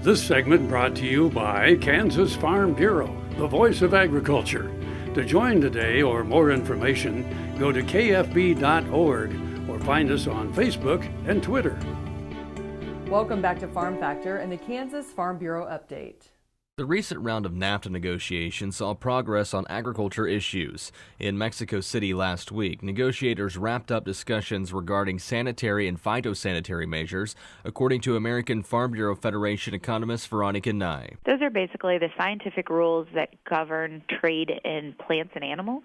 This segment brought to you by Kansas Farm Bureau, the voice of agriculture. To join today or more information, go to kfb.org or find us on Facebook and Twitter. Welcome back to Farm Factor and the Kansas Farm Bureau Update. The recent round of NAFTA negotiations saw progress on agriculture issues. In Mexico City last week, negotiators wrapped up discussions regarding sanitary and phytosanitary measures, according to American Farm Bureau Federation economist Veronica Nigh. Those are basically the scientific rules that govern trade in plants and animals.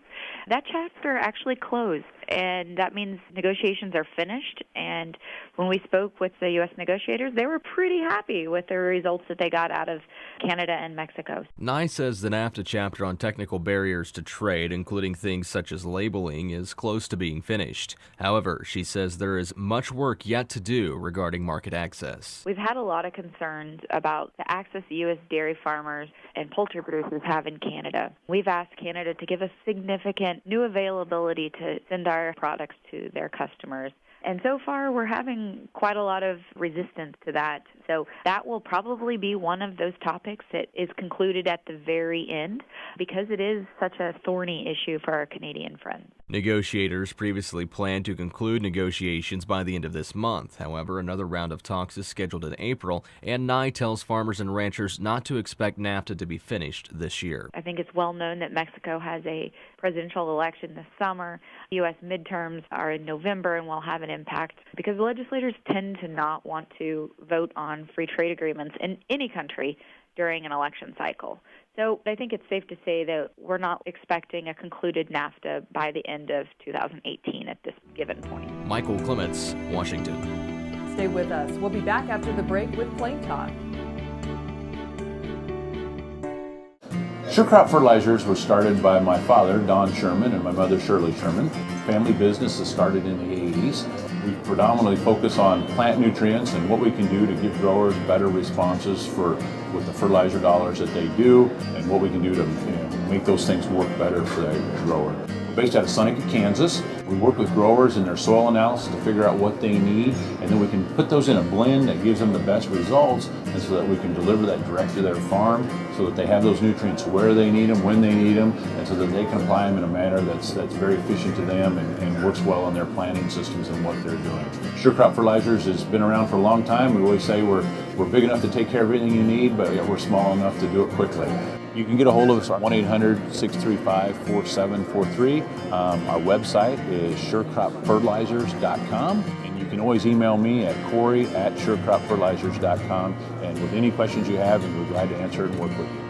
That chapter actually closed, and that means negotiations are finished. And when we spoke with the U.S. negotiators, they were pretty happy with the results that they got out of Canada and Mexico. Nye says the NAFTA chapter on technical barriers to trade, including things such as labeling, is close to being finished. However, she says there is much work yet to do regarding market access. We've had a lot of concerns about the access U.S. dairy farmers and poultry producers have in Canada. We've asked Canada to give us significant new availability to send our products to their customers. And so far, we're having quite a lot of resistance to that. So that will probably be one of those topics that is concluded at the very end because it is such a thorny issue for our Canadian friends. Negotiators previously planned to conclude negotiations by the end of this month. However, another round of talks is scheduled in April, and Nye tells farmers and ranchers not to expect NAFTA to be finished this year. I think it's well known that Mexico has a presidential election this summer. U.S. midterms are in November and will have an impact because legislators tend to not want to vote on free trade agreements in any country during an election cycle. So I think it's safe to say that we're not expecting a concluded NAFTA by the end of 2018 at this given point. Michael Clements, Washington. Stay with us. We'll be back after the break with Plain Talk. Sure Crop Fertilizers was started by my father, Don Sherman, and my mother, Shirley Sherman. Family business that started in the 80s. We predominantly focus on plant nutrients and what we can do to give growers better responses with the fertilizer dollars that they do, and what we can do to make those things work better for the grower. We're based out of Seneca, Kansas. We work with growers in their soil analysis to figure out what they need, and then we can put those in a blend that gives them the best results, and so that we can deliver that direct to their farm so that they have those nutrients where they need them, when they need them, and so that they can apply them in a manner that's very efficient to them and works well on their planting systems and what they're doing. Sure Crop Fertilizers has been around for a long time. We always say we're big enough to take care of everything you need, but we're small enough to do it quickly. You can get a hold of us at 1-800-635-4743. Our website is surecropfertilizers.com, and you can always email me at Corey@surecropfertilizers.com, and with any questions you have, we're glad to answer and work with you.